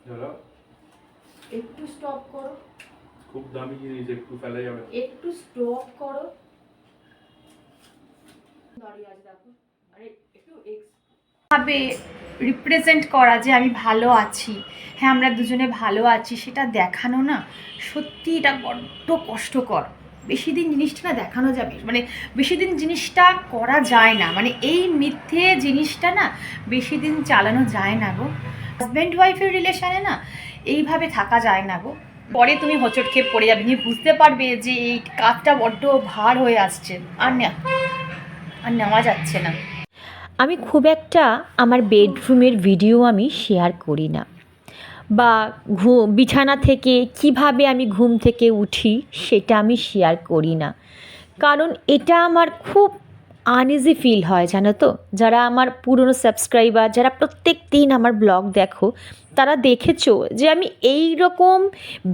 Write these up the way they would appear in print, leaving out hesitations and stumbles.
ধরো একটু স্টপ করো, খুব দামি জিনিস, একটু ফেলা যাবে। একটু স্টপ করো। দাঁড়িয়ে আছে দেখো, আরে একটু ভাবে রিপ্রেজেন্ট করা যে আমি ভালো আছি, হ্যাঁ আমরা দুজনে ভালো আছি, সেটা দেখানো না সত্যি এটা বড্ড কষ্টকর। বেশি দিন জিনিসটা না দেখানো যাবে, মানে বেশি দিন জিনিসটা করা যায় না, মানে এই মিথ্যে জিনিসটা না বেশি দিন চালানো যায় না গো। হাজব্যান্ড ওয়াইফের রিলেশনে না এইভাবে থাকা যায় না গো। পরে তুমি হোঁচট খেয়ে পড়ে যাবে, তুমি বুঝতে পারবে যে এই কাজটা বড্ড ভার হয়ে আসছে, আর নেওয়া যাচ্ছে না। আমি খুব একটা আমার বেডরুমের ভিডিও আমি শেয়ার করি না, বা বিছানা থেকে কিভাবে আমি ঘুম থেকে উঠি সেটা আমি শেয়ার করি না, কারণ এটা আমার খুব আনইজি ফিল হয়, জানো তো। যারা আমার পুরনো সাবস্ক্রাইবার, যারা প্রত্যেক দিন আমার ব্লগ দেখো, তারা দেখেছো যে আমি এই রকম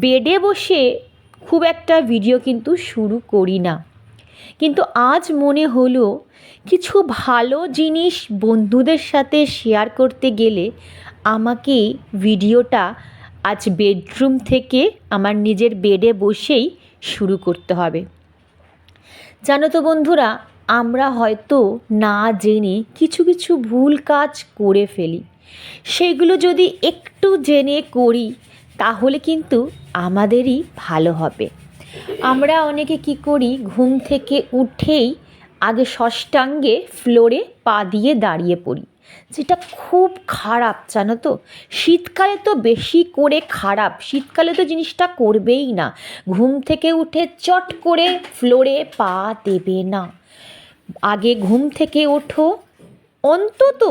বেডে বসে খুব একটা ভিডিও কিন্তু শুরু করি না। কিন্তু আজ মনে হলো কিছু ভালো জিনিস বন্ধুদের সাথে শেয়ার করতে গেলে আমাকে ভিডিওটা আজ বেডরুম থেকে আমার নিজের বেডে বসেই শুরু করতে হবে। জানো তো বন্ধুরা, আমরা হয়তো না জেনে কিছু কিছু ভুল কাজ করে ফেলি, সেগুলো যদি একটু জেনে করি তাহলে কিন্তু আমাদেরই ভালো হবে। আমরা অনেকে কি করি, ঘুম থেকে উঠেই আগে ষষ্ঠাঙ্গে ফ্লোরে পা দিয়ে দাঁড়িয়ে পড়ি, যেটা খুব খারাপ, জানো তো। শীতকালে তো বেশি করে খারাপ, শীতকালে তো জিনিসটা করবেই না। ঘুম থেকে উঠে চট করে ফ্লোরে পা দেবে না। আগে ঘুম থেকে ওঠো, অন্তত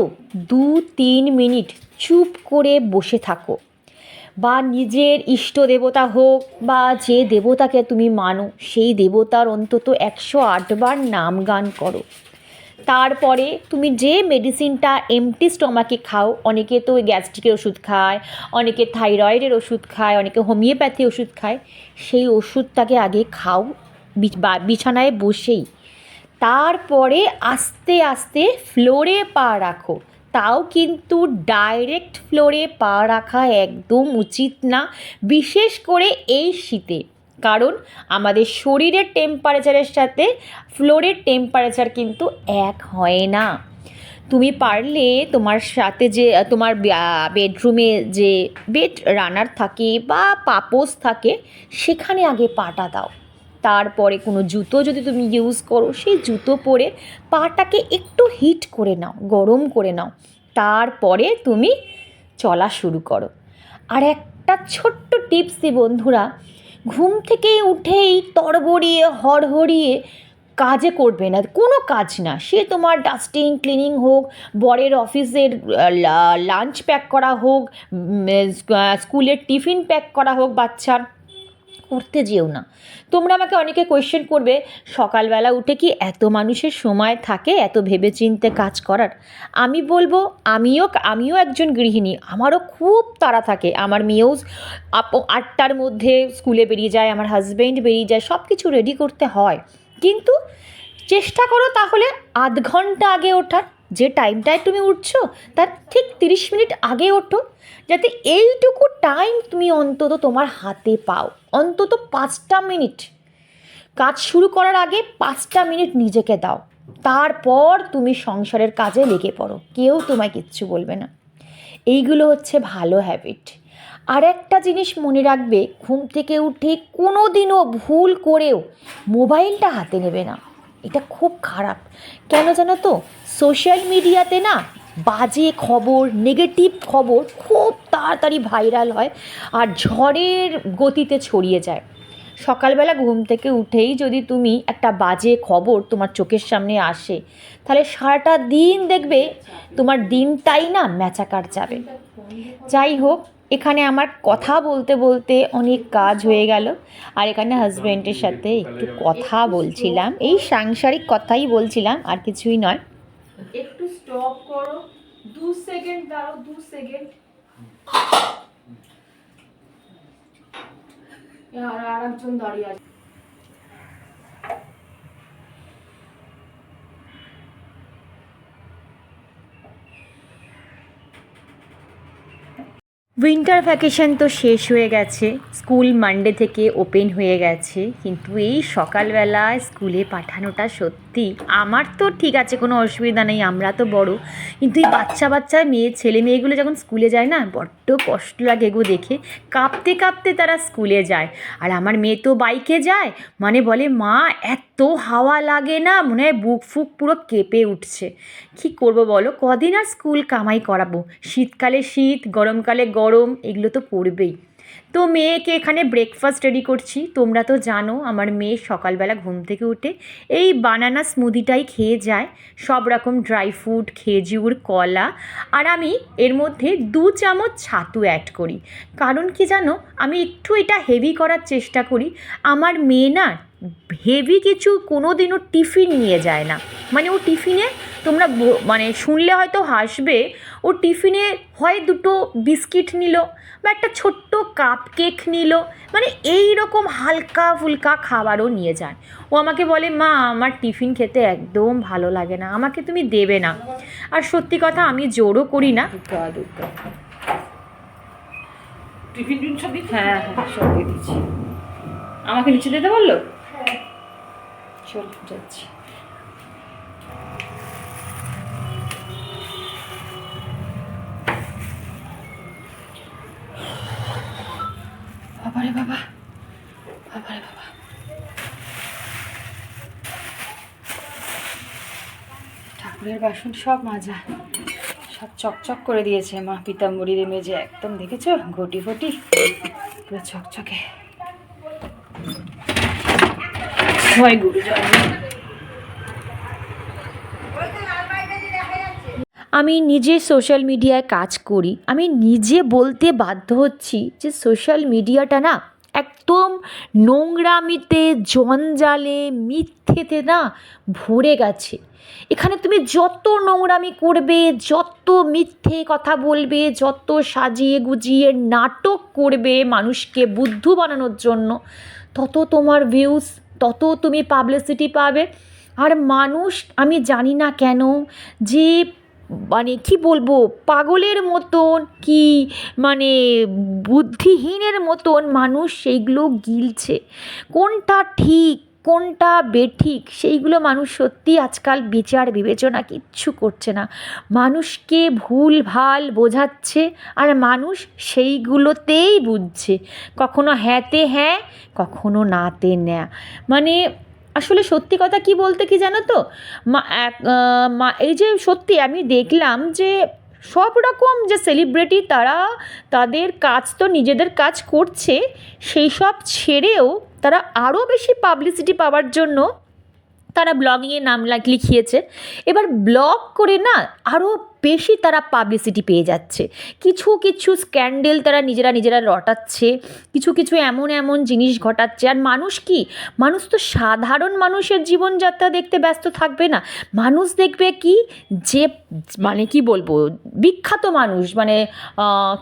2-3 মিনিট চুপ করে বসে থাকো, বা নিজের ইষ্ট দেবতা হোক বা যে দেবতাকে তুমি মানো সেই দেবতার অন্তত 108 বার নাম গান করো। তারপরে তুমি যে মেডিসিনটা এমটি স্টমাকে খাও, অনেকে তো গ্যাস্ট্রিকের ওষুধ খায়, অনেকে থাইরয়েডের ওষুধ খায়, অনেকে হোমিওপ্যাথি ওষুধ খায়, সেই ওষুধটাকে আগে খাও বিছানায় বসেই। তারপরে আস্তে আস্তে ফ্লোরে পা রাখো, তাও কিন্তু ডাইরেক্ট ফ্লোরে পা রাখা একদম উচিত না, বিশেষ করে এই শীতে। কারণ আমাদের শরীরের টেম্পারেচারের সাথে ফ্লোরের টেম্পারেচার কিন্তু এক হয় না। তুমি পারলে তোমার সাথে যে তোমার বেডরুমে যে বেড রানার থাকে বা পাপোশ থাকে সেখানে আগে পাটা দাও। তারপরে কোনো জুতো যদি তুমি ইউজ করো, সেই জুতো পরে পাটাকে একটু হিট করে নাও, গরম করে নাও, তারপরে তুমি চলা শুরু করো। আর একটা ছোট্ট টিপস দিই বন্ধুরা, ঘুম থেকে উঠেই তড়বড়িয়ে হড়হড়িয়ে কাজে করবে না, কোনো কাজ না, সে তোমার ডাস্টিং ক্লিনিং হোক, বরের অফিসের লাঞ্চ প্যাক করা হোক, স্কুলের টিফিন প্যাক করা হোক, বাচ্চার, করতে যেও না। তোমরা আমাকে অনেকে কোয়েশ্চেন করবে, সকালবেলা উঠে কি এত মানুষের সময় থাকে এত ভেবেচিন্তে কাজ করার? আমি বলবো, আমিও একজন গৃহিণী, আমারও খুব তাড়া থাকে। আমার মেয়েও 8টার মধ্যে স্কুলে বেরিয়ে যায়, আমার হাজব্যান্ড বেরিয়ে যায়, সব কিছু রেডি করতে হয়। কিন্তু চেষ্টা করো তাহলে আধ ঘন্টা আগে ওঠার। যে টাইমটায় তুমি উঠছো তার ঠিক 30 মিনিট আগে ওঠো, যাতে এইটুকু টাইম তুমি অন্তত তোমার হাতে পাও। অন্তত 5টা মিনিট কাজ শুরু করার আগে 5টা মিনিট নিজেকে দাও, তারপর তুমি সংসারের কাজে লেগে পড়ো, কেউ তোমায় কিচ্ছু বলবে না। এইগুলো হচ্ছে ভালো হ্যাবিট। আর একটা জিনিস মনে রাখবে, ঘুম থেকে উঠে কোনো দিনও ভুল করেও মোবাইলটা হাতে নেবে না, এটা খুব খারাপ। কেন জানো তো, সোশ্যাল মিডিয়াতে না বাজে খবর, নেগেটিভ খবর খুব তাড়াতাড়ি ভাইরাল হয় আর ঝড়ের গতিতে ছড়িয়ে যায়। সকালবেলা ঘুম থেকে উঠেই যদি তুমি একটা বাজে খবর তোমার চোখের সামনে আসে, তাহলে সারাটা দিন দেখবে তোমার দিনটাই না ম্যাচাকার যাবে। যাই হোক, এখানে আমার কথা বলতে বলতে অনেক কাজ হয়ে গেল, আর এখানে হাজব্যান্ডের সাথে একটু কথা বলছিলাম, এই সাংসারিক কথাই বলছিলাম, আর কিছুই নয়। একটু স্টপ করো, 2 সেকেন্ড দাঁড়াও, 2 সেকেন্ড। আর একজন দাঁড়িয়ে আছে। উইন্টার ভ্যাকেশন তো শেষ হয়ে গেছে, স্কুল মানডে থেকে ওপেন হয়ে গেছে, কিন্তু এই সকালবেলা স্কুলে পাঠানোটা সত্যি আমার তো ঠিক আছে, কোনো অসুবিধা নেই, আমরা তো বড়, কিন্তু এই বাচ্চা বাচ্চা ছেলে মেয়েগুলো যখন স্কুলে যায় না, বড্ড কষ্ট লাগে গো দেখে, কাঁপতে কাঁপতে তারা স্কুলে যায়। আর আমার মেয়ে তো বাইকে যায়, মানে বলে মা এত হাওয়া লাগে না, মনে হয় বুক ফুক পুরো কেঁপে উঠছে। কী করবো বলো, কদিন আর স্কুল কামাই করাবো, শীতকালে শীত, গরমকালে গরম, এগুলো তো পড়বেই। তো মেয়েকে এখানে ব্রেকফাস্ট রেডি করছি। তোমরা তো জানো আমার মেয়ে সকালবেলা ঘুম থেকে উঠে এই বানানা স্মুদিটাই খেয়ে যায়, সব রকম ড্রাই ফ্রুট, খেজুর, কলা, আর আমি এর মধ্যে 2 চামচ ছাতু অ্যাড করি। কারণ কি জানো, আমি একটু এটা হেভি করার চেষ্টা করি। আমার মেয়ে না হেভি কিছু কোনো দিনও টিফিন নিয়ে যায় না, মানে ও টিফিনে তোমরা মানে শুনলে হয়তো হাসবে, ও টিফিনে হয় 2টো বিস্কিট নিল বা একটা ছোট্ট কাপ কেক নিল, মানে এই রকম হালকা ফুলকা খাবারও নিয়ে যায়। ও আমাকে বলে মা আমার টিফিন খেতে একদম ভালো লাগে না, আমাকে তুমি দেবে না। আর সত্যি কথা আমি জোরও করি না। টিফিন সব দিচ্ছি? হ্যাঁ হ্যাঁ সব দিয়ে দিচ্ছি। আমাকে নিচে দিতে বললো? চল যাচ্ছি। বাবারে বাবা, বাবারে বাবা, ঠাকুরের বাসন সব মাজা, সব চকচক করে দিয়েছে মা পিতাম্বরীর মেজে, একদম দেখেছো ঘটি ফটি পুরো চকচকে। জয় গুরু, জয় গুরু। আমি নিজে সোশ্যাল মিডিয়ায় কাজ করি, আমি নিজে বলতে বাধ্য হচ্ছি যে সোশ্যাল মিডিয়াটা না একদম নোংরামিতে, জঞ্জালে, মিথ্যেতে না ভরে গেছে। এখানে তুমি যত নোংরামি করবে, যত মিথ্যে কথা বলবে, যত সাজিয়ে গুজিয়ে নাটক করবে মানুষকে বুদ্ধু বানানোর জন্য, তত তোমার ভিউজ, তত তুমি পাবলিসিটি পাবে। আর মানুষ, আমি জানি না কেন যে মানে কি বলবো, পাগলের মতন কি মানে বুদ্ধিহীনের মতন মানুষ সেইগুলো গিলছে। কোনটা ঠিক কোনটা বেঠিক সেইগুলো মানুষ সত্যি আজকাল বিচার বিবেচনা কিচ্ছু করছে না, মানুষকে ভুল ভাল বোঝাচ্ছে আর মানুষ সেইগুলোতেই বুঝছে, কখনো হ্যাঁতে হ্যাঁ, কখনো নাতে না। মানে আসলে সত্যি কথা কি বলতে কি জানো তো, এই যে সত্যি আমি দেখলাম যে সব রকম যে সেলিব্রিটি তারা তাদের কাজ তো নিজেদের কাজ করছে, সেই সব ছেড়েও তারা আরও বেশি পাবলিসিটি পাওয়ার জন্য তারা ব্লগিংয়ে নাম লিখিয়েছে। এবার ব্লগ করে না আরও বেশি তারা পাবলিসিটি পেয়ে যাচ্ছে, কিছু কিছু স্ক্যান্ডেল তারা নিজেরা রটাচ্ছে, কিছু কিছু এমন জিনিস ঘটাচ্ছে। আর মানুষ কি, মানুষ তো সাধারণ মানুষের জীবনযাত্রা দেখতে ব্যস্ত থাকবে না, মানুষ দেখবে কি যে মানে কি বলবো বিখ্যাত মানুষ, মানে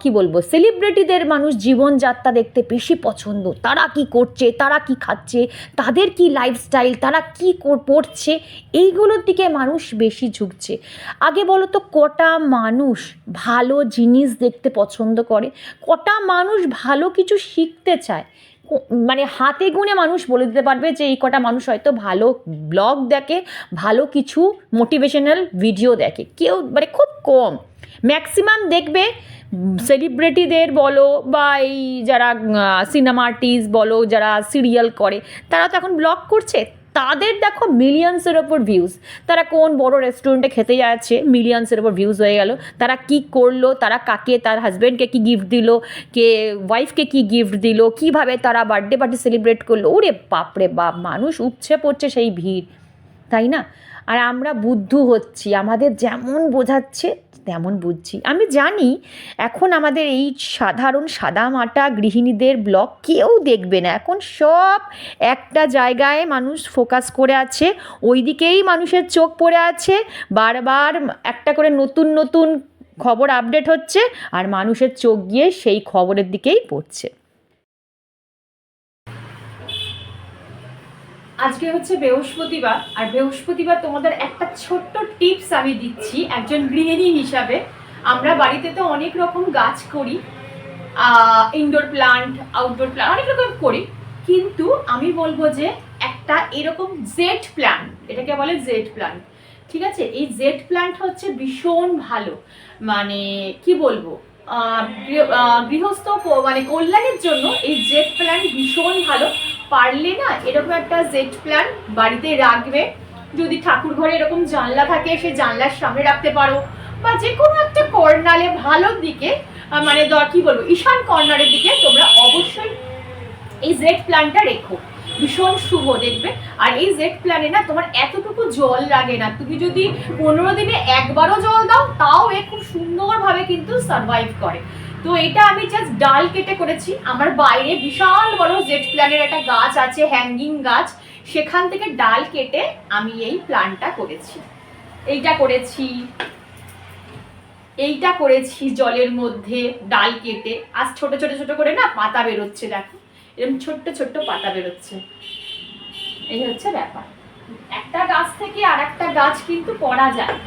কি বলবো সেলিব্রিটিদের মানুষ জীবনযাত্রা দেখতে বেশি পছন্দ, তারা কি করছে, তারা কি খাচ্ছে, তাদের কি লাইফস্টাইল, তারা কি পড়ছে, এইগুলোর দিকে মানুষ বেশি ঝুঁকছে। আগে বলো তো কটা মানুষ ভালো জিনিস দেখতে পছন্দ করে, কটা মানুষ ভালো কিছু শিখতে চায়, মানে হাতে গুনে মানুষ বলে দিতে পারবে যে এই কটা মানুষ হয়তো ভালো ব্লগ দেখে, ভালো কিছু মোটিভেশনাল ভিডিও দেখে, কেউ মানে খুব কম। ম্যাক্সিমাম দেখবে সেলিব্রিটিদের বলো বা এই যারা সিনেমা আর্টিস্ট বলো, যারা সিরিয়াল করে, তারা তো এখন ব্লগ করছে, তাদের দেখো মিলিয়ন্সের ওপর ভিউজ, তারা কোন বড় রেস্টুরেন্টে খেতে যাচ্ছে, মিলিয়ন্সের ওপর ভিউজ হয়ে গেল, তারা কি করলো, তারা কাকে, তার হাজব্যান্ডকে কি গিফট দিল, কে ওয়াইফকে কি গিফট দিল, কিভাবে তারা বার্থডে পার্টি সেলিব্রেট করলো, ওরে বাপরে বাপ, মানুষ উপচে পড়ছে সেই ভিড়, তাই না? আর আমরা বুদ্ধু হচ্ছি, আমাদের যেমন বোঝাচ্ছে তেমন বুঝছি। আমি জানি এখন আমাদের এই সাধারণ সাদামাটা গৃহিণীদের ব্লগ কেউ দেখবে না, এখন সব একটা জায়গায় মানুষ ফোকাস করে আছে, ওই দিকেই মানুষের চোখ পড়ে আছে, বারবার একটা করে নতুন নতুন খবর আপডেট হচ্ছে আর মানুষের চোখ গিয়ে সেই খবরের দিকেই পড়ছে। আজকে হচ্ছে বৃহস্পতিবার, আর বৃহস্পতিবার তোমাদের একটা ছোট্ট টিপস আমি দিচ্ছি একজন গৃহিণী হিসাবে। আমরা বাড়িতে তো অনেক রকম গাছ করি, ইনডোর প্লান্ট, আউটডোর প্লান্ট অনেক রকম করি, কিন্তু আমি বলবো যে একটা এরকম জেড প্ল্যান্ট, এটাকে বলে জেড প্ল্যান্ট, ঠিক আছে? এই জেড প্ল্যান্ট হচ্ছে ভীষণ ভালো, মানে কি বলবো, গৃহস্থ মানে কল্যাণের জন্য এই জেড প্ল্যান্ট ভীষণ ভালো। পারলে না এরকম একটা জেড প্ল্যান্ট বাড়িতে রাখবে। যদি ঠাকুর ঘরে এরকম জানলা থাকে সেই জানলার সামনে রাখতে পারো, বা যে কোনো একটা কর্নারে ভালো দিকে, মানে কি বলবো, ঈশান কর্নারের দিকে তোমরা অবশ্যই এই জেড প্ল্যান্টটা রেখো, ভীষণ শুভ দেখবে। আর এই জেড প্ল্যান্টে না তোমার এতটুকু জল লাগে না, তুমি যদি 15 দিনে একবারও জল দাও তাও এ খুব সুন্দরভাবে কিন্তু সার্ভাইভ করে। তো এটা আমি জাস্ট ডাল কেটে করেছি। আমার বাইরে বিশাল বড় জেড প্ল্যান্টের একটা গাছ আছে, হ্যাঙ্গিং গাছ, সেখান থেকে ডাল কেটে আমি এই প্ল্যান্টটা করেছি। এইটা করেছি জলের মধ্যে ডাল কেটে। আজ ছোট ছোট ছোট করে না পাতা বেরোচ্ছে, দেখো এরকম ছোট্ট ছোট্ট পাতা বেরোচ্ছে। এই হচ্ছে ব্যাপার, একটা গাছ থেকে আর একটা গাছ কিন্তু করা যায়।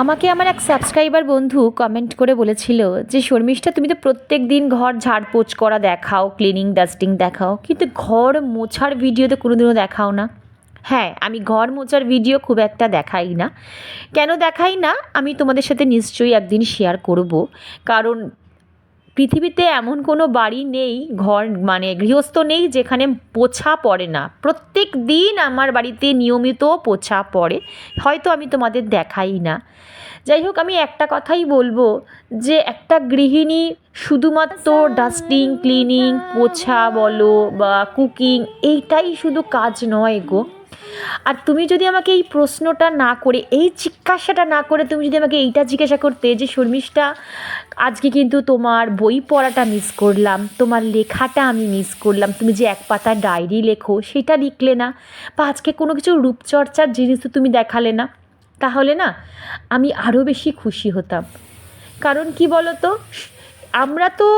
আমাকে আমার এক সাবস্ক্রাইবার বন্ধু কমেন্ট করে বলেছিল যে শর্মিষ্ঠা, তুমি তো প্রত্যেক দিন ঘর ঝাড়পোছ করা দেখাও, ক্লিনিং ডাস্টিং দেখাও, কিন্তু ঘর মোছার ভিডিও তো কোনোদিনও দেখাও না। হ্যাঁ, আমি ঘর মোছার ভিডিও খুব একটা দেখাই না। কেন দেখাই না আমি তোমাদের সাথে নিশ্চয়ই একদিন শেয়ার করব। কারণ পৃথিবীতে এমন কোনো বাড়ি নেই, ঘর মানে গৃহস্থ নেই যেখানে পোছা পড়ে না। প্রত্যেক দিন আমার বাড়িতে নিয়মিত পোছা পড়ে, হয়তো আমি তোমাদের দেখাই না। যাই হোক, আমি একটা কথাই বলবো যে একটা গৃহিণী শুধুমাত্র ডাস্টিং, ক্লিনিং, পোছা বলো বা কুকিং, এইটাই শুধু কাজ নয় গো। আর তুমি যদি আমাকে এই প্রশ্নটা না করে, এই জিজ্ঞাসাটা না করে তুমি যদি আমাকে এইটা জিজ্ঞাসা করতে যে শর্মিষ্ঠা, আজকে কিন্তু তোমার বই পড়াটা মিস করলাম, তোমার লেখাটা আমি মিস করলাম, তুমি যে এক পাতা ডায়েরি লেখো সেটা লিখলে না, বা আজকে কোনো কিছু রূপচর্চার জিনিস তো তুমি দেখালে না, তাহলে না আমি আরও বেশি খুশি হতাম। কারণ কি বলো তো, আমরা তো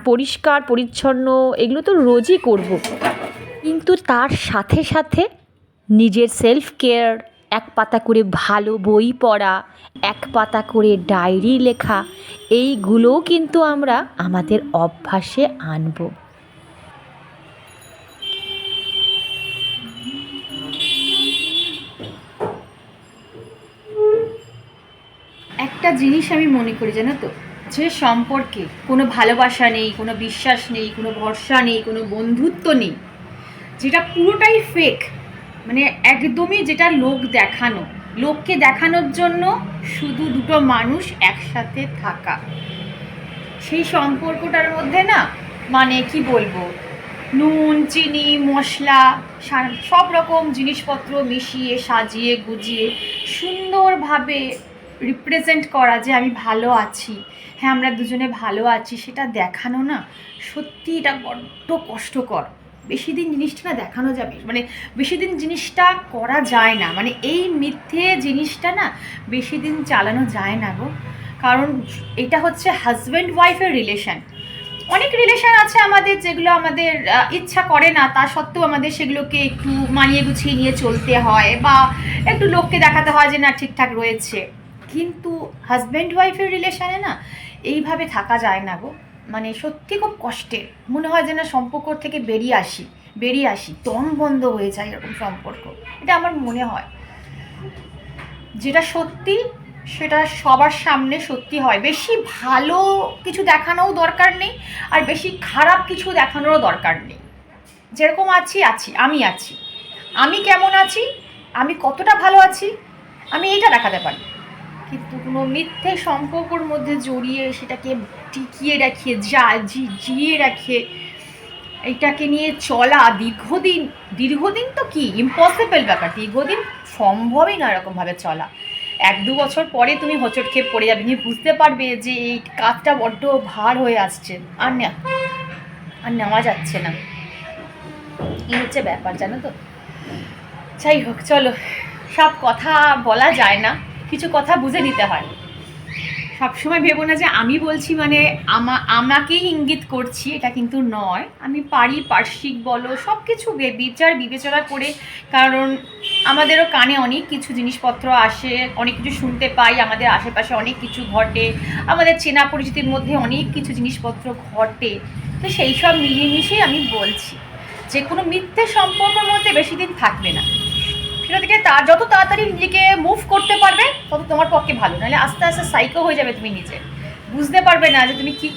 পরিষ্কার পরিচ্ছন্ন এগুলো তো রোজই করব, কিন্তু তার সাথে সাথে নিজের সেলফ কেয়ার, এক পাতা করে ভালো বই পড়া, এক পাতা করে ডায়েরি লেখা, এইগুলোও কিন্তু আমরা আমাদের অভ্যাসে আনব। একটা জিনিস আমি মনে করি জানো তো, যে সম্পর্কে কোনো ভালোবাসা নেই, কোনো বিশ্বাস নেই, কোনো ভরসা নেই, কোনো বন্ধুত্ব নেই, যেটা পুরোটাই ফেক, মানে একদমই যেটা লোককে দেখানোর জন্য শুধু দুটো মানুষ একসাথে থাকা, সেই সম্পর্কটার মধ্যে না, মানে কি বলবো, নুন চিনি মশলা সব রকম জিনিসপত্র মিশিয়ে সাজিয়ে গুজিয়ে সুন্দরভাবে রিপ্রেজেন্ট করা যে আমি ভালো আছি, হ্যাঁ আমরা দুজনে ভালো আছি, সেটা দেখানো না সত্যি এটা বড্ড কষ্টকর। বেশি দিন জিনিসটা না দেখানো যাবে, মানে বেশি দিন জিনিসটা করা যায় না, মানে এই মিথ্যে জিনিসটা না বেশি দিন চালানো যায় না গো। কারণ এটা হচ্ছে হাজব্যান্ড ওয়াইফের রিলেশন। অনেক রিলেশন আছে আমাদের যেগুলো আমাদের ইচ্ছা করে না, তা সত্ত্বেও আমাদের সেগুলোকে একটু মানিয়ে গুছিয়ে নিয়ে চলতে হয়, বা একটু লোককে দেখাতে হয় যে না ঠিকঠাক রয়েছে। কিন্তু হাজব্যান্ড ওয়াইফের রিলেশনে না এইভাবে থাকা যায় না গো, মানে সত্যি খুব কষ্টের। মনে হয় যে না সম্পর্ক থেকে বেরিয়ে আসি, দম বন্ধ হয়ে যায় এরকম সম্পর্ক, এটা আমার মনে হয়। যেটা সত্যি সেটা সবার সামনে সত্যি হয়, বেশি ভালো কিছু দেখানোও দরকার নেই, আর বেশি খারাপ কিছু দেখানোরও দরকার নেই। যেরকম আমি কেমন আছি, আমি কতটা ভালো আছি, আমি এইটা দেখাতে পারি। কিন্তু কোনো মিথ্যে সম্পর্কর মধ্যে জড়িয়ে সেটাকে টিকিয়ে জিয়ে রাখে, এইটাকে নিয়ে চলা দীর্ঘদিন তো কি ইম্পসিবল ব্যাপার, দীর্ঘদিন সম্ভবই না এরকমভাবে চলা। 1-2 বছর পরে তুমি হোঁচট খেয়ে পড়ে যাবে, তুমি বুঝতে পারবে যে এই কাজটা বড্ড ভার হয়ে আসছে, আর নেওয়া যাচ্ছে না। এই হচ্ছে ব্যাপার জানো তো। যাই হোক, চলো, সব কথা বলা যায় না, কিছু কথা বুঝে নিতে হয়। সবসময় ভেবো না যে আমি বলছি মানে আমাকেই ইঙ্গিত করছি, এটা কিন্তু নয়। আমি পারিপার্শ্বিক বলো সব কিছু বিচার বিবেচনা করে, কারণ আমাদেরও কানে অনেক কিছু জিনিসপত্র আসে, অনেক কিছু শুনতে পাই, আমাদের আশেপাশে অনেক কিছু ঘটে, আমাদের চেনা পরিচিতির মধ্যে অনেক কিছু জিনিসপত্র ঘটে। তো সেই সব মিলিয়ে আমি বলছি যে কোনো মিথ্যে সম্পর্কের মধ্যে বেশি দিন থাকবে না। সেটা থেকে যত তাড়াতাড়ি নিজেকে মুভ করতে পারবে তত তোমার পক্ষে ভালো, নাহলে আস্তে আস্তে সাইকো হয়ে যাবে। তুমি নিজে বুঝতে পারবে না যে তুমি কি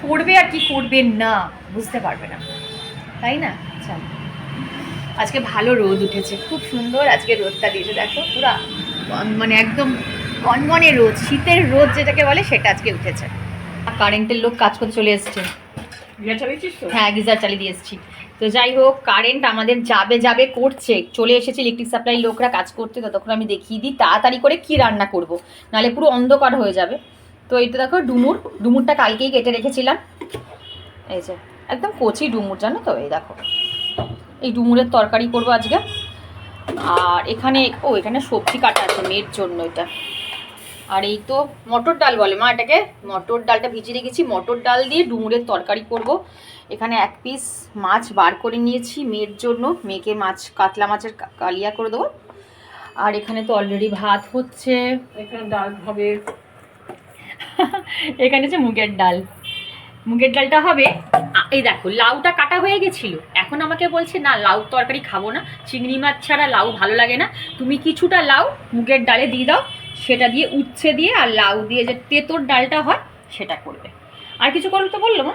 করবে আর কি করবে না, বুঝতে পারবে না, তাই না? চল, আজকে ভালো রোদ উঠেছে, খুব সুন্দর আজকে রোদটা দিয়েছে, দেখো পুরা মানে একদম কনকনে রোদ, শীতের রোদ যেটাকে বলে সেটা আজকে উঠেছে। কারেন্টের লোক কাজ করতে চলে এসছে। হ্যাঁ, গিজার চালিয়ে দিয়ে এসেছি। তো যাই হোক, কারেন্ট আমাদের যাবে করছে, চলে এসেছে ইলেকট্রিক সাপ্লাই লোকরা কাজ করতে। ততক্ষণ আমি দেখিয়ে দিই তাড়াতাড়ি করে কি রান্না করব, নাহলে পুরো অন্ধকার হয়ে যাবে। তো এইটা দেখো ডুমুরটা কালকেই কেটে রেখেছিলাম, এই যে একদম কচি ডুমুর, জানো তো? এই দেখো, এই ডুমুরের তরকারি করবো আজকে। আর এখানে সবজি কাটা আছে মেয়ের জন্য, এটা। আর এই তো মটর ডাল বলে মা এটাকে, মটর ডালটা ভিজিয়ে রেখেছি, মটর ডাল দিয়ে ডুমুরের তরকারি করব। এখানে 1 পিস মাছ বার করে নিয়েছি মেয়ের জন্য, মেয়েকে কাতলা মাছের কালিয়া করে দেবো। আর এখানে তো অলরেডি ভাত হচ্ছে, এখানে ডাল হবে। এখানে হচ্ছে মুগের ডালটা হবে। এই দেখো, লাউটা কাটা হয়ে গেছিল, এখন আমাকে বলছে না লাউ তরকারি খাবো না, চিংড়ি মাছ ছাড়া লাউ ভালো লাগে না, তুমি কিছুটা লাউ মুগের ডালে দিয়ে দাও, সেটা দিয়ে উচ্ছে দিয়ে আর লাউ দিয়ে যে তেঁতোর ডালটা হয় সেটা করবে। আর কিছু করতে বললো মা?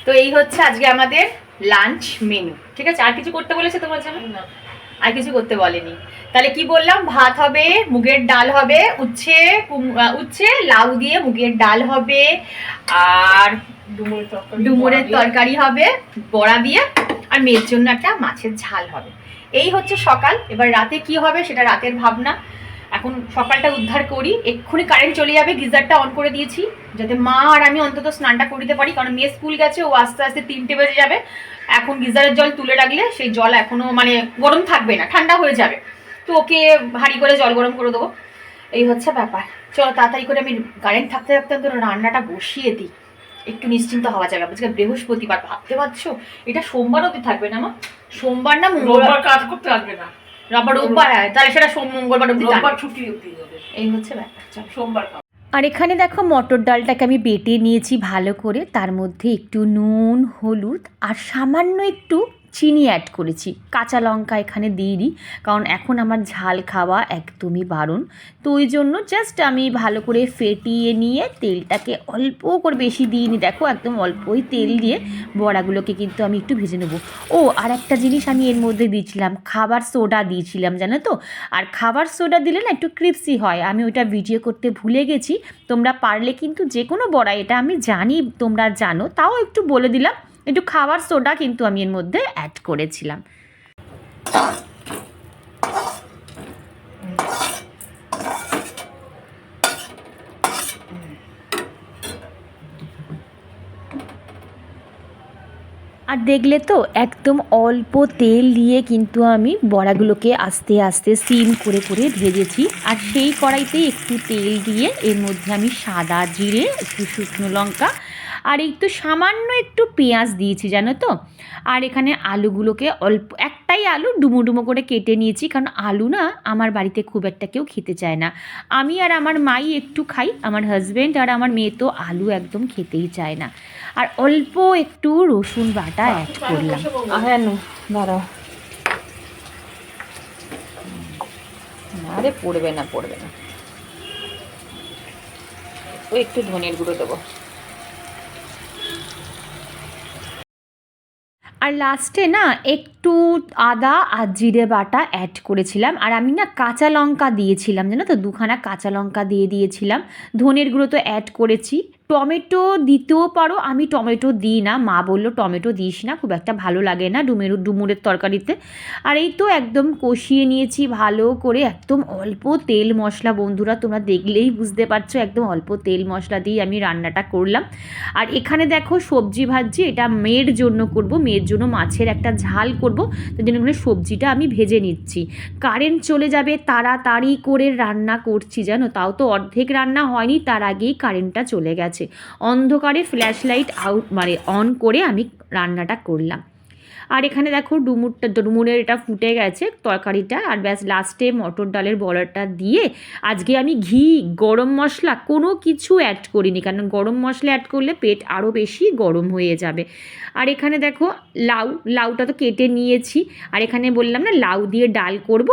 তো এই হচ্ছে আজকে আমাদের লাঞ্চ মেনু, ঠিক আছে? আর কিছু করতে বলেছে তোমার জন্য? আর কিছু করতে বলেনি। তাহলে কি বললাম, ভাত হবে, মুগের ডাল হবে, উচ্ছে লাউ দিয়ে মুগের ডাল হবে, আর ডুমুরের তরকারি হবে বড়া দিয়ে, আর মেয়ের জন্য একটা মাছের ঝাল হবে। এই হচ্ছে সকাল। এবার রাতে কি হবে সেটা রাতের ভাবনা। এখন সকালটা উদ্ধার করি, এক্ষুনি কারেন্ট চলে যাবে, গিজারটা অন করে দিয়েছি যাতে মা আর আমি অন্তত স্নানটা করিতে পারি, কারণ মেয়ে স্কুল গেছে, ও আস্তে আস্তে 3টে বেজে যাবে। এখন গিজারের জল তুলে রাখলে সেই জল এখনো মানে গরম থাকবে না, ঠান্ডা হয়ে যাবে, তো ওকে ভারী করে জল গরম করে দেবো। এই হচ্ছে ব্যাপার। চলো তাড়াতাড়ি করে আমি কারেন্ট থাকতে অন্তত রান্নাটা বসিয়ে দিই, একটু নিশ্চিন্ত হওয়া যাবে। আজকে বৃহস্পতিবার, ভাবতে পারছো এটা সোমবার অবধি থাকবে না মা? সোমবার না মঙ্গলবার কাজ করতে আসবে না, রোববার হয়, তাহলে সেটা মঙ্গলবার অবধি ছুটি হতে যাবে। এই হচ্ছে ব্যাপার। চলো সোমবার। আর এখানে দেখো মটর ডালটাকে আমি বেটে নিয়েছি ভালো করে, তার মধ্যে একটু নুন, হলুদ আর সামান্য একটু চিনি অ্যাড করেছি, কাঁচা লঙ্কা এখানে দিইনি, কারণ এখন আমার ঝাল খাওয়া একদমই বারণ। তো ওই জন্য জাস্ট আমি ভালো করে ফেটিয়ে নিয়ে তেলটাকে অল্প করে, বেশি দিইনি, দেখো একদম অল্পই তেল দিয়ে বড়াগুলোকে কিন্তু আমি একটু ভেজে নেবো। ও আর একটা জিনিস আমি এর মধ্যে দিয়েছিলাম, খাবার সোডা দিয়েছিলাম, জানো তো? আর খাবার সোডা দিলে না একটু ক্রিপসি হয়, আমি ওইটা ভিডিও করতে ভুলে গেছি। তোমরা পারলে কিন্তু যে কোনো বড়া, এটা আমি জানি তোমরা জানো, তাও একটু বলে দিলাম, একটু খাবার সোডা কিন্তু আমি এর মধ্যে অ্যাড করেছিলাম। আর দেখলে তো একদম অল্প তেল দিয়ে কিন্তু আমি বড়াগুলোকে আস্তে আস্তে সিম করে করে ভেজেছি। আর সেই কড়াইতেই একটু তেল দিয়ে এর মধ্যে আমি সাদা জিরে, একটু শুকনো লঙ্কা আর একটু সামান্য একটু পেঁয়াজ দিয়েছি, জানো তো? আর এখানে আলুগুলোকে একটাই আলু ডুমো ডুমো করে কেটে নিয়েছি, কারণ আলু না আমার বাড়িতে খুব একটা কেউ খেতে চায় না, আমি আর আমার মাই একটু খাই, আমার হাজব্যান্ড আর আমার মেয়ে তো আলু একদম খেতেই চায় না। আর অল্প একটু রসুন বাটা অ্যাড করলাম। হ্যাঁ দাঁড়াও, আরে পড়বে না, ও একটু ধনের গুঁড়ো দেবো। আর লাস্টে না একটু আদা আর জিরে বাটা অ্যাড করেছিলাম। আর আমি না কাঁচা লঙ্কা দিয়েছিলাম, জানো তো? 2খানা কাঁচা লঙ্কা দিয়েছিলাম। ধনের গুঁড়ো তো অ্যাড করেছি, টমেটো দিতেও পারো, আমি টমেটো দিই না, মা বললো টমেটো দিস না, খুব একটা ভালো লাগে না ডুমুরের তরকারিতে। আর এই তো একদম কষিয়ে নিয়েছি ভালো করে, একদম অল্প তেল মশলা, বন্ধুরা তোমরা দেখলেই বুঝতে পারছো, একদম অল্প তেল মশলা দিয়ে আমি রান্নাটা করলাম। আর এখানে দেখো সবজি ভাজছি, এটা মেয়ের জন্য করব, মেয়ের জন্য মাছের একটা ঝাল করব, তার জন্য সবজিটা আমি ভেজে নিচ্ছি। কারেন্ট চলে যাবে তাড়াতাড়ি করে রান্না করছি জানো, তাও তো অর্ধেক রান্না হয়নি, তার আগেই কারেন্টটা চলে গেছে। অন্ধকারে ফ্ল্যাশ লাইট অন করে আমি রান্নাটা করলাম। আর এখানে দেখো ডুমুরের এটা ফুটে গেছে তরকারিটা, আর ব্যাস লাস্টে মটর ডালের বড়াটা দিয়ে আজকে আমি ঘি, গরম মশলা কোনো কিছু অ্যাড করিনি, কারণ গরম মশলা অ্যাড করলে পেট আরও বেশি গরম হয়ে যাবে। আর এখানে দেখো লাউটা তো কেটে নিয়েছি, আর এখানে বললাম না লাউ দিয়ে ডাল করব,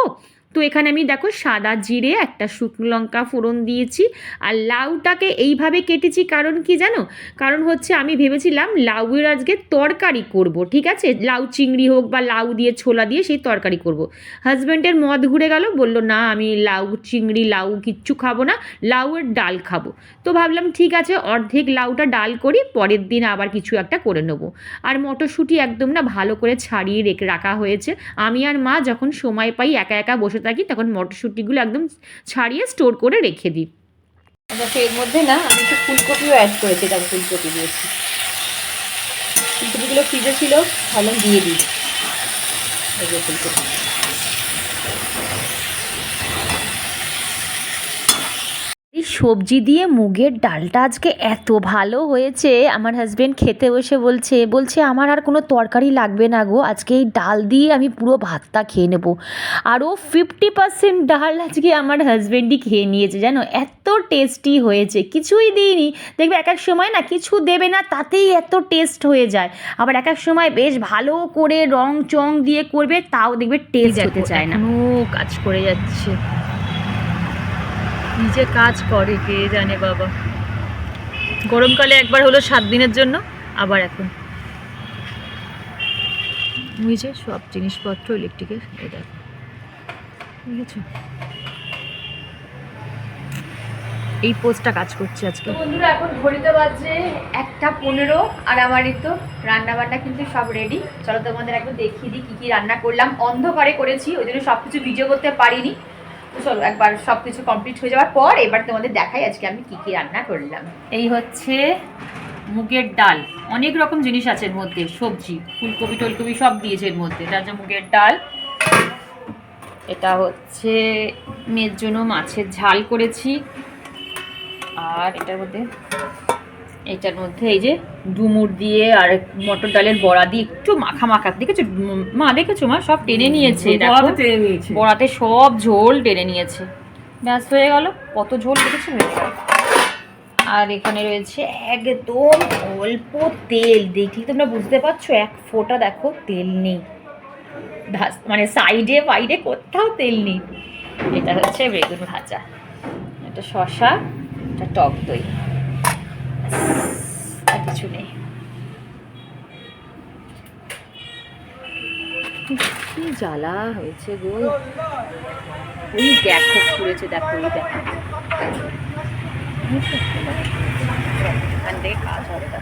তো এখানে আমি দেখো সাদা জিরে, একটা শুকনো লঙ্কা ফোড়ন দিয়েছি। আর লাউটাকে এইভাবে কেটেছি কারণ কি জানো, কারণ হচ্ছে আমি ভেবেছিলাম লাউয়ের আজকে তরকারি করব, ঠিক আছে, লাউ চিংড়ি হোক বা লাউ দিয়ে ছোলা দিয়ে সেই তরকারি করব। হাজব্যান্ডের মদ ঘুরে গেল, বলল না আমি লাউ চিংড়ি লাউ কিচ্ছু খাবো না, লাউয়ের ডাল খাবো। তো ভাবলাম ঠিক আছে অর্ধেক লাউটা ডাল করি, পরের দিন আবার কিছু একটা করে নেবো। আর মটরশুঁটি একদম না ভালো করে ছাড়িয়ে রাখা হয়েছে, আমি আর মা যখন সময় পাই একা একা বসে থাকি তখন মটরশুঁটিগুলো একদম ছাড়িয়ে স্টোর করে রেখে দিই। আচ্ছা এর মধ্যে না আমি একটু ফুলকপিও অ্যাড করেছি, তার ফুলকপি দিয়েছি, ফুলকপিগুলো ফ্রিজে ছিল, ভালো দিয়ে দিই এই যে ফুলকপি। এই সবজি দিয়ে মুগের ডালটা আজকে এত ভালো হয়েছে, আমার হাজবেন্ড খেতে বসে বলছে আমার আর কোনো তরকারি লাগবে না গো, আজকে এই ডাল দিয়ে আমি পুরো ভাতটা খেয়ে নেবো। আরও 50% ডাল আজকে আমার হাজবেন্ডই খেয়ে নিয়েছে জানো, এত টেস্টি হয়েছে, কিছুই দিইনি। দেখবে এক এক সময় না কিছু দেবে না তাতেই এত টেস্ট হয়ে যায়, আবার এক এক সময় বেশ ভালো করে রং চং দিয়ে করবে তাও দেখবে টেস্ট হতে চায় না। কাজ করে যাচ্ছে, নিজে কাজ করে কে জানে বাবা, গরমকালে একবার হলো 7 দিনের জন্য, আবার এখন বুঝছে সব জিনিসপত্র ইলেকট্রিকের, এই দেখো বুঝেছো, এই পোস্টটা কাজ করছে আজকে। বন্ধুরা এখন ঘড়িতে বাজে 1:15, আর আমার এই তো রান্না বান্না কিন্তু সব রেডি। চলো তোমাদের একবার দেখিয়ে দিই কী কী রান্না করলাম, অন্ধকারে করেছি ওই জন্য সব কিছু ভিডিও করতে পারিনি। তো চলো একবার সব কিছু কমপ্লিট হয়ে যাওয়ার পর এবার তোমাদের দেখাই আজকে আমি কী কী রান্না করলাম। এই হচ্ছে মুগের ডাল, অনেক রকম জিনিস আছে এর মধ্যে, সবজি ফুলকপি টলকপি সব দিয়েছে এর মধ্যে, এটা হচ্ছে মুগের ডাল। এটা হচ্ছে মেয়ের জন্য মাছের ঝাল করেছি, আর এটার মধ্যে এই যে ডুমুর দিয়ে আর মটর ডালের বড়া দিয়ে একটু মাখা দেখেছো মা, দেখেছো মা সব টেনে নিয়েছে, বড়াতে সব ঝোল টেনে নিয়েছে, ব্যাস হয়ে গেল, কত ঝোল দেখেছো। আর এখানে রয়েছে একদম অল্প তেল, দেখি তোমরা বুঝতে পারছো এক ফোঁটা দেখো তেল নেই, মানে সাইডে বাইরে কোথাও তেল নেই। এটা হচ্ছে বেগুন ভাজা, এটা শসা, এটা টক দই, আর কিছু নেই। কি জ্বালা হয়েছে গো, ওই দেখো পুড়েছে, দেখো ওই দেখো, এখান থেকে কাজ হবে না।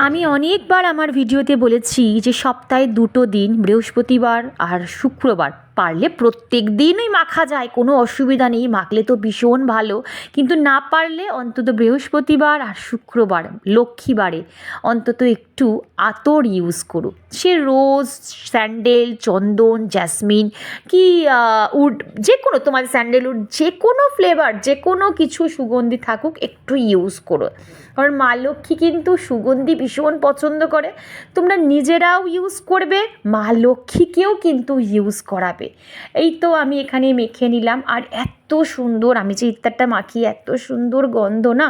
আমি অনেকবার আমার ভিডিওতে বলেছি যে সপ্তাহে 2 দিন, বৃহস্পতিবার আর শুক্রবার, পারলে প্রত্যেক দিনই মাখা যায়, কোনো অসুবিধা নেই, মাখলে তো ভীষণ ভালো, কিন্তু না পারলে অন্তত বৃহস্পতিবার আর শুক্রবার লক্ষ্মীবারে অন্তত একটু আতর ইউজ করো, সে রোজ, স্যান্ডেল, চন্দন, জ্যাসমিন কি উড, যে কোনো তোমার স্যান্ডেলউড, যে কোনো ফ্লেভার, যে কোনো কিছু সুগন্ধি থাকুক একটু ইউজ করো, কারণ মা লক্ষ্মী কিন্তু সুগন্ধি ভীষণ পছন্দ করে, তোমরা নিজেরাও ইউজ করবে, মা লক্ষ্মীকেও কিন্তু ইউজ করাবে। এই তো আমি এখানে মেখে নিলাম, আর এত সুন্দর, আমি যে ইত্যারটা মাখি এত সুন্দর গন্ধ না,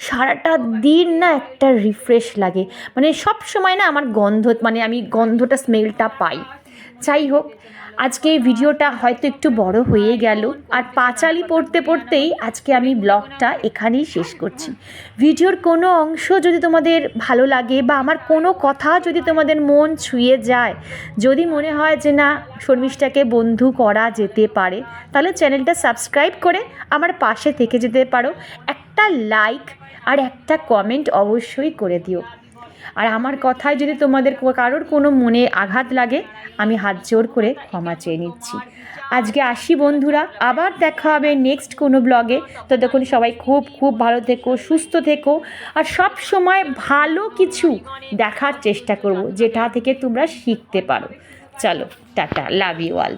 সারাটা দিন না একটা রিফ্রেশ লাগে, মানে সব সময় না আমার গন্ধ, মানে আমি গন্ধটা স্মেলটা পাই। যাই হোক, আজকে এই ভিডিওটা হয়তো একটু বড় হয়ে গেল, আর পাঁচালি পড়তে পড়তেই আজকে আমি ব্লগটা এখানেই শেষ করছি। ভিডিওর কোনো অংশ যদি তোমাদের ভালো লাগে বা আমার কোনো কথা যদি তোমাদের মন ছুঁয়ে যায়, যদি মনে হয় যে না শর্মিষ্ঠাকে বন্ধু করা যেতে পারে, তাহলে চ্যানেলটা সাবস্ক্রাইব করে আমার পাশে থেকে যেতে পারো। একটা লাইক আর একটা কমেন্ট অবশ্যই করে দিও। আর আমার কথায় যদি তোমাদের কারোর কোনো মনে আঘাত লাগে, আমি হাত জোর করে ক্ষমা চেয়ে নিচ্ছি। আজকে আসি বন্ধুরা, আবার দেখা হবে নেক্সট কোনো ব্লগে। ততক্ষণ সবাই খুব খুব ভালো থেকো, সুস্থ থেকো, আর সব সময় ভালো কিছু দেখার চেষ্টা করব যেটা থেকে তোমরা শিখতে পারো। চলো টাটা, লাভ ইউ অল।